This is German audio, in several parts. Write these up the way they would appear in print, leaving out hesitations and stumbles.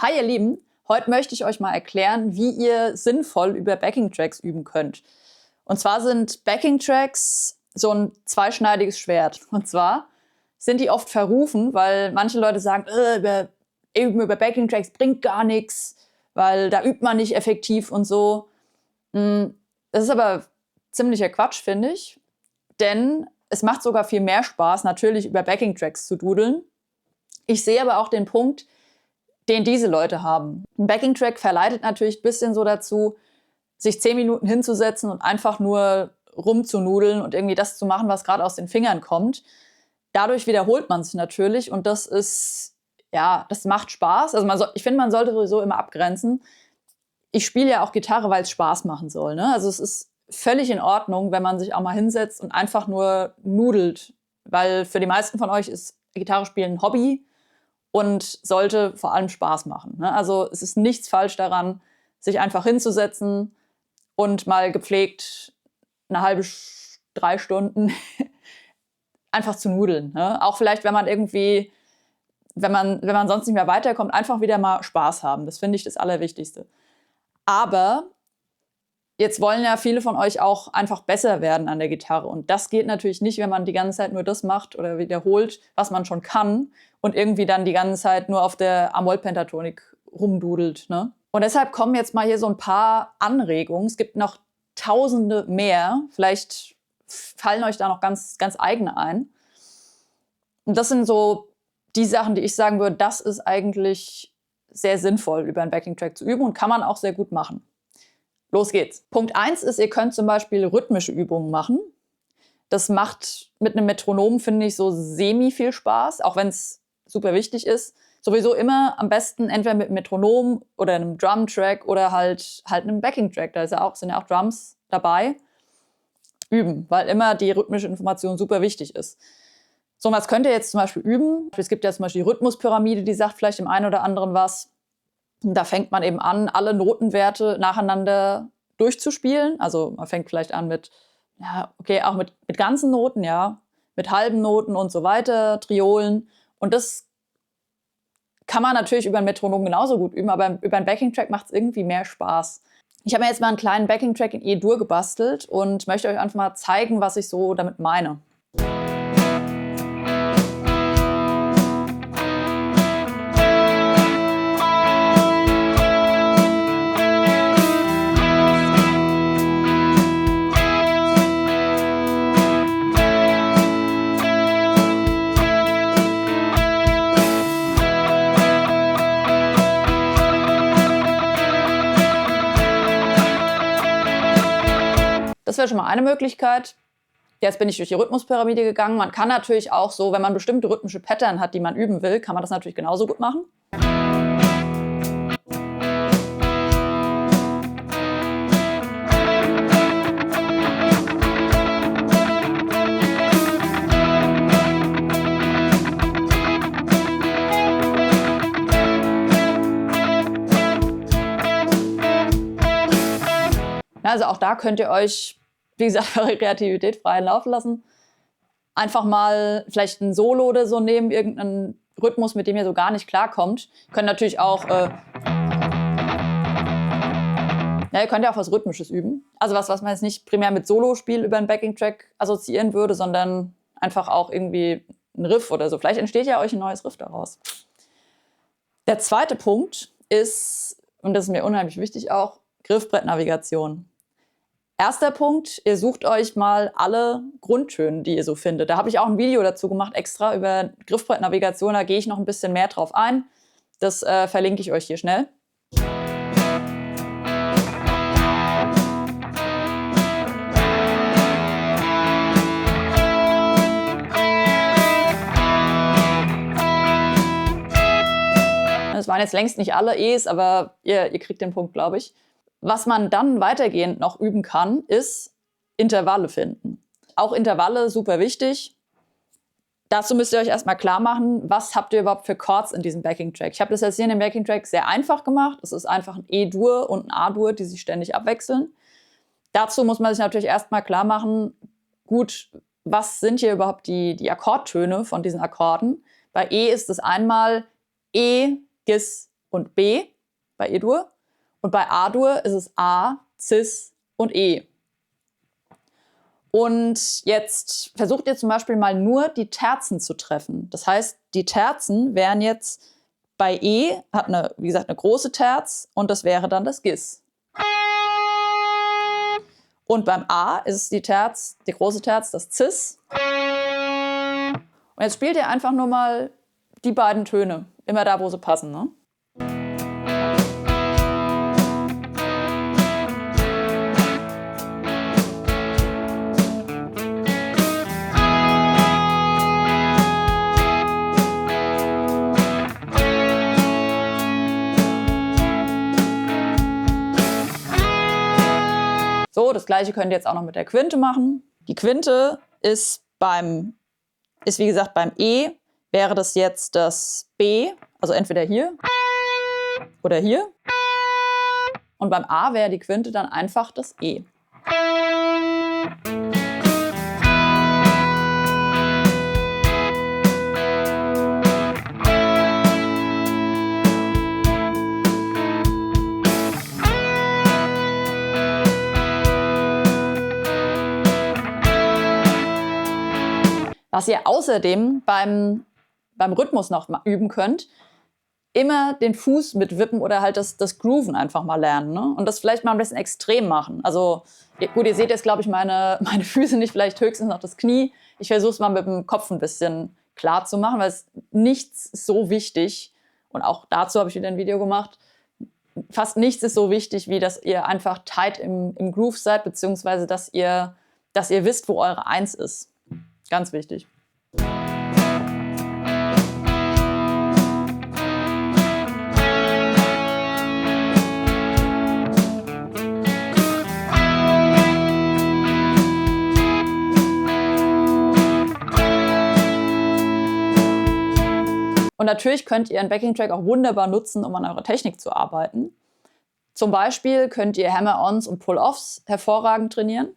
Hi ihr Lieben, heute möchte ich euch mal erklären, wie ihr sinnvoll über Backing-Tracks üben könnt. Und zwar sind Backing-Tracks so ein zweischneidiges Schwert. Und zwar sind die oft verrufen, weil manche Leute sagen, üben über Backing-Tracks bringt gar nichts, weil da übt man nicht effektiv und so. Das ist aber ziemlicher Quatsch, finde ich. Denn es macht sogar viel mehr Spaß, natürlich über Backing-Tracks zu dudeln. Ich sehe aber auch den Punkt, den diese Leute haben. Ein Backing-Track verleitet natürlich ein bisschen so dazu, sich 10 Minuten hinzusetzen und einfach nur rumzunudeln und irgendwie das zu machen, was gerade aus den Fingern kommt. Dadurch wiederholt man sich natürlich und das ist, ja, das macht Spaß. Also ich finde, man sollte sowieso immer abgrenzen. Ich spiele ja auch Gitarre, weil es Spaß machen soll, ne? Also es ist völlig in Ordnung, wenn man sich auch mal hinsetzt und einfach nur nudelt. Weil für die meisten von euch ist Gitarre spielen ein Hobby und sollte vor allem Spaß machen, ne? Also es ist nichts falsch daran, sich einfach hinzusetzen und mal gepflegt eine halbe, 3 Stunden einfach zu nudeln, ne? Auch vielleicht, wenn man irgendwie, wenn man sonst nicht mehr weiterkommt, einfach wieder mal Spaß haben. Das finde ich das Allerwichtigste. Aber jetzt wollen ja viele von euch auch einfach besser werden an der Gitarre. Und das geht natürlich nicht, wenn man die ganze Zeit nur das macht oder wiederholt, was man schon kann und irgendwie dann die ganze Zeit nur auf der A-Moll-Pentatonik rumdudelt, ne? Und deshalb kommen jetzt mal hier so ein paar Anregungen. Es gibt noch tausende mehr. Vielleicht fallen euch da noch ganz, ganz eigene ein. Und das sind so die Sachen, die ich sagen würde, das ist eigentlich sehr sinnvoll, über einen Backing-Track zu üben und kann man auch sehr gut machen. Los geht's. Punkt 1 ist, ihr könnt zum Beispiel rhythmische Übungen machen. Das macht mit einem Metronom, finde ich, so semi viel Spaß, auch wenn es super wichtig ist. Sowieso immer am besten entweder mit einem Metronom oder einem Drum-Track oder halt einem Backing-Track. Da sind ja auch Drums dabei. Üben, weil immer die rhythmische Information super wichtig ist. So, was könnt ihr jetzt zum Beispiel üben? Es gibt ja zum Beispiel die Rhythmuspyramide, die sagt vielleicht dem einen oder anderen was. Und da fängt man eben an, alle Notenwerte nacheinander durchzuspielen. Also man fängt vielleicht an mit, ja, okay, auch mit ganzen Noten, ja, mit halben Noten und so weiter, Triolen. Und das kann man natürlich über ein Metronom genauso gut üben, aber über einen Backing-Track macht es irgendwie mehr Spaß. Ich habe mir jetzt mal einen kleinen Backing-Track in E-Dur gebastelt und möchte euch einfach mal zeigen, was ich so damit meine. Das wäre schon mal eine Möglichkeit. Jetzt bin ich durch die Rhythmuspyramide gegangen. Man kann natürlich auch so, wenn man bestimmte rhythmische Pattern hat, die man üben will, kann man das natürlich genauso gut machen. Also auch da könnt ihr euch, wie gesagt, eure Kreativität freien Lauf lassen. Einfach mal vielleicht ein Solo oder so nehmen, irgendeinen Rhythmus, mit dem ihr so gar nicht klarkommt. Ihr könnt natürlich auch, ihr könnt ja auch was Rhythmisches üben. Also was man jetzt nicht primär mit Solospiel über einen Backing-Track assoziieren würde, sondern einfach auch irgendwie ein Riff oder so. Vielleicht entsteht ja euch ein neues Riff daraus. Der zweite Punkt ist, und das ist mir unheimlich wichtig auch, Griffbrettnavigation. Erster Punkt, ihr sucht euch mal alle Grundtöne, die ihr so findet. Da habe ich auch ein Video dazu gemacht, extra über Griffbrettnavigation. Da gehe ich noch ein bisschen mehr drauf ein. Das verlinke ich euch hier schnell. Das waren jetzt längst nicht alle E's, aber ihr kriegt den Punkt, glaube ich. Was man dann weitergehend noch üben kann, ist Intervalle finden. Auch Intervalle, super wichtig. Dazu müsst ihr euch erstmal klar machen, was habt ihr überhaupt für Chords in diesem Backing-Track. Ich habe das jetzt hier in dem Backing-Track sehr einfach gemacht. Es ist einfach ein E-Dur und ein A-Dur, die sich ständig abwechseln. Dazu muss man sich natürlich erstmal klar machen, gut, was sind hier überhaupt die Akkordtöne von diesen Akkorden? Bei E ist es einmal E, Gis, und B bei E-Dur. Und bei A-Dur ist es A, Cis und E. Und jetzt versucht ihr zum Beispiel mal nur die Terzen zu treffen. Das heißt, die Terzen wären jetzt bei E, hat wie gesagt, eine große Terz und das wäre dann das Gis. Und beim A ist es die große Terz, das Cis. Und jetzt spielt ihr einfach nur mal die beiden Töne, immer da, wo sie passen, ne? So, das gleiche könnt ihr jetzt auch noch mit der Quinte machen. Die Quinte ist wie gesagt beim E, wäre das jetzt das B, also entweder hier oder hier. Und beim A wäre die Quinte dann einfach das E. Was ihr außerdem beim Rhythmus noch üben könnt, immer den Fuß mit Wippen oder halt das Grooven einfach mal lernen, ne? Und das vielleicht mal ein bisschen extrem machen. Also gut, ihr seht jetzt, glaube ich, meine Füße nicht, vielleicht höchstens noch das Knie. Ich versuche es mal mit dem Kopf ein bisschen klar zu machen, weil es nichts ist so wichtig, und auch dazu habe ich wieder ein Video gemacht, fast nichts ist so wichtig, wie dass ihr einfach tight im Groove seid, beziehungsweise dass ihr wisst, wo eure Eins ist. Ganz wichtig. Und natürlich könnt ihr einen Backing-Track auch wunderbar nutzen, um an eurer Technik zu arbeiten. Zum Beispiel könnt ihr Hammer-Ons und Pull-Offs hervorragend trainieren.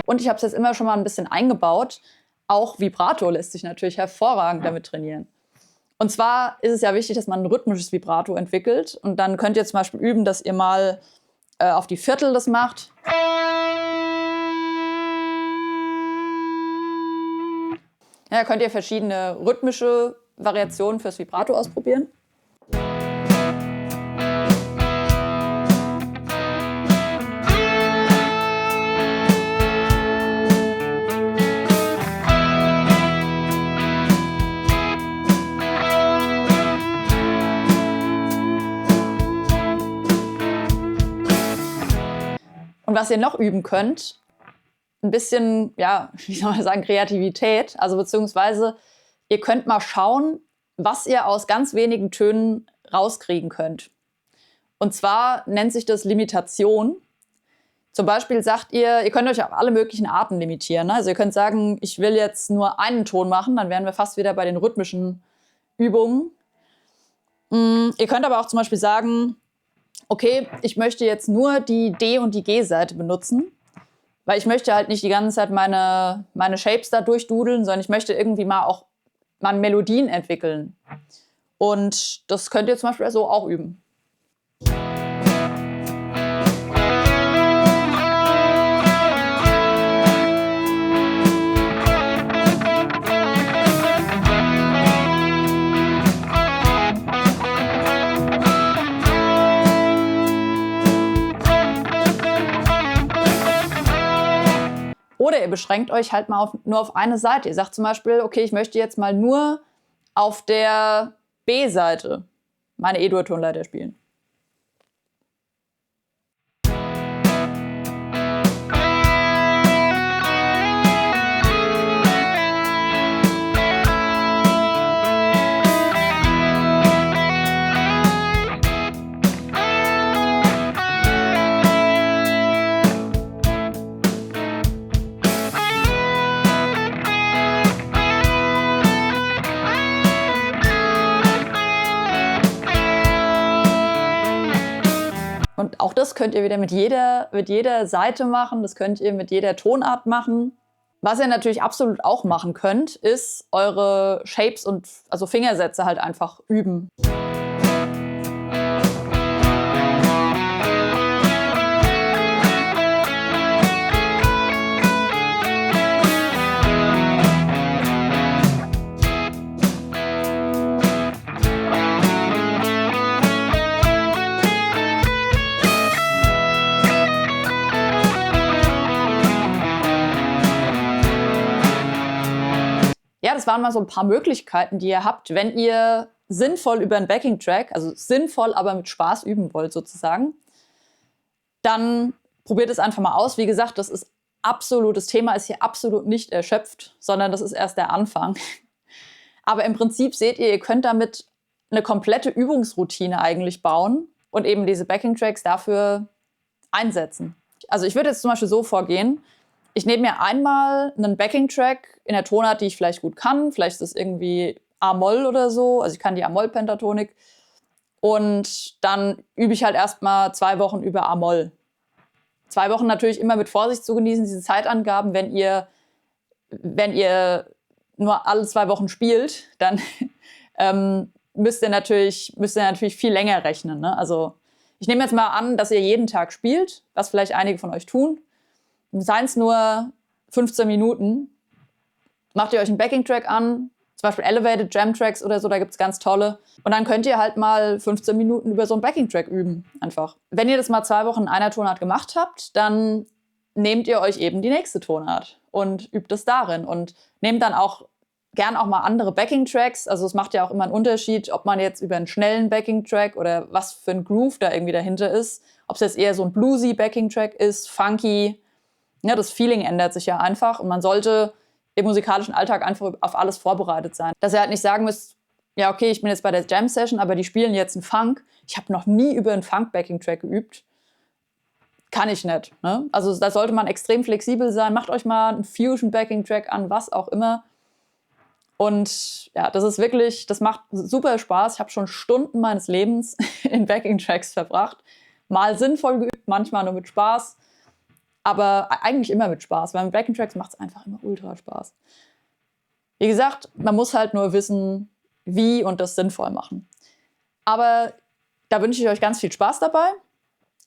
Und ich habe es jetzt immer schon mal ein bisschen eingebaut. Auch Vibrato lässt sich natürlich hervorragend damit trainieren. Und zwar ist es ja wichtig, dass man ein rhythmisches Vibrato entwicklt. Und dann könnt ihr zum Beispiel üben, dass ihr mal auf die Viertel das macht. Ja, könnt ihr verschiedene rhythmische Variationen fürs Vibrato ausprobieren. Und was ihr noch üben könnt, ein bisschen, ja, wie soll man sagen, Kreativität. Also beziehungsweise ihr könnt mal schauen, was ihr aus ganz wenigen Tönen rauskriegen könnt. Und zwar nennt sich das Limitation. Zum Beispiel sagt ihr könnt euch auf alle möglichen Arten limitieren. Ne? Also ihr könnt sagen, ich will jetzt nur einen Ton machen, dann wären wir fast wieder bei den rhythmischen Übungen. Ihr könnt aber auch zum Beispiel sagen, okay, ich möchte jetzt nur die D- und die G-Seite benutzen, weil ich möchte halt nicht die ganze Zeit meine Shapes da durchdudeln, sondern ich möchte irgendwie mal Melodien entwickeln. Und das könnt ihr zum Beispiel so auch üben. Oder ihr beschränkt euch halt mal nur auf eine Seite. Ihr sagt zum Beispiel, okay, ich möchte jetzt mal nur auf der B-Seite meine E-Dur-Tonleiter spielen. Auch das könnt ihr wieder mit jeder Seite machen, das könnt ihr mit jeder Tonart machen. Was ihr natürlich absolut auch machen könnt, ist eure Shapes und also Fingersätze halt einfach üben. Ja, das waren mal so ein paar Möglichkeiten, die ihr habt, wenn ihr sinnvoll über einen Backing-Track, also sinnvoll, aber mit Spaß üben wollt sozusagen. Dann probiert es einfach mal aus. Wie gesagt, das ist absolutes Thema, ist hier absolut nicht erschöpft, sondern das ist erst der Anfang. Aber im Prinzip seht ihr, ihr könnt damit eine komplette Übungsroutine eigentlich bauen und eben diese Backing-Tracks dafür einsetzen. Also ich würde jetzt zum Beispiel so vorgehen, ich nehme mir einmal einen Backing-Track in der Tonart, die ich vielleicht gut kann. Vielleicht ist es irgendwie A-Moll oder so. Also ich kann die A-Moll-Pentatonik. Und dann übe ich halt erstmal 2 Wochen über A-Moll. 2 Wochen natürlich immer mit Vorsicht zu genießen, diese Zeitangaben. Wenn ihr nur alle 2 Wochen spielt, dann müsst ihr natürlich viel länger rechnen. Ne? Also ich nehme jetzt mal an, dass ihr jeden Tag spielt, was vielleicht einige von euch tun. Seien es nur 15 Minuten, macht ihr euch einen Backing-Track an, zum Beispiel Elevated Jam Tracks oder so, da gibt es ganz tolle. Und dann könnt ihr halt mal 15 Minuten über so einen Backing-Track üben, einfach. Wenn ihr das mal 2 Wochen in einer Tonart gemacht habt, dann nehmt ihr euch eben die nächste Tonart und übt es darin. Und nehmt dann auch gern auch mal andere Backing-Tracks. Also es macht ja auch immer einen Unterschied, ob man jetzt über einen schnellen Backing-Track oder was für ein Groove da irgendwie dahinter ist. Ob es jetzt eher so ein bluesy Backing-Track ist, funky. Ja, das Feeling ändert sich ja einfach und man sollte im musikalischen Alltag einfach auf alles vorbereitet sein. Dass ihr halt nicht sagen müsst, ja okay, ich bin jetzt bei der Jam-Session, aber die spielen jetzt einen Funk. Ich habe noch nie über einen Funk-Backing-Track geübt. Kann ich nicht. Ne? Also da sollte man extrem flexibel sein. Macht euch mal einen Fusion-Backing-Track an, was auch immer. Und ja, das macht super Spaß. Ich habe schon Stunden meines Lebens in Backing-Tracks verbracht. Mal sinnvoll geübt, manchmal nur mit Spaß. Aber eigentlich immer mit Spaß, weil mit Backing-Tracks macht es einfach immer ultra Spaß. Wie gesagt, man muss halt nur wissen, wie und das sinnvoll machen. Aber da wünsche ich euch ganz viel Spaß dabei.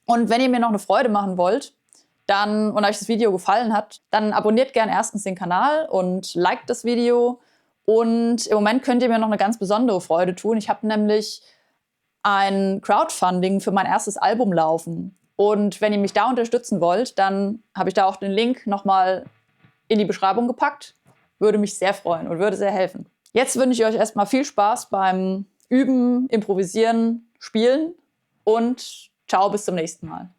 Und wenn ihr mir noch eine Freude machen wollt, und euch das Video gefallen hat, dann abonniert gerne erstens den Kanal und liked das Video. Und im Moment könnt ihr mir noch eine ganz besondere Freude tun. Ich habe nämlich ein Crowdfunding für mein erstes Album laufen. Und wenn ihr mich da unterstützen wollt, dann habe ich da auch den Link nochmal in die Beschreibung gepackt. Würde mich sehr freuen und würde sehr helfen. Jetzt wünsche ich euch erstmal viel Spaß beim Üben, Improvisieren, Spielen und ciao, bis zum nächsten Mal.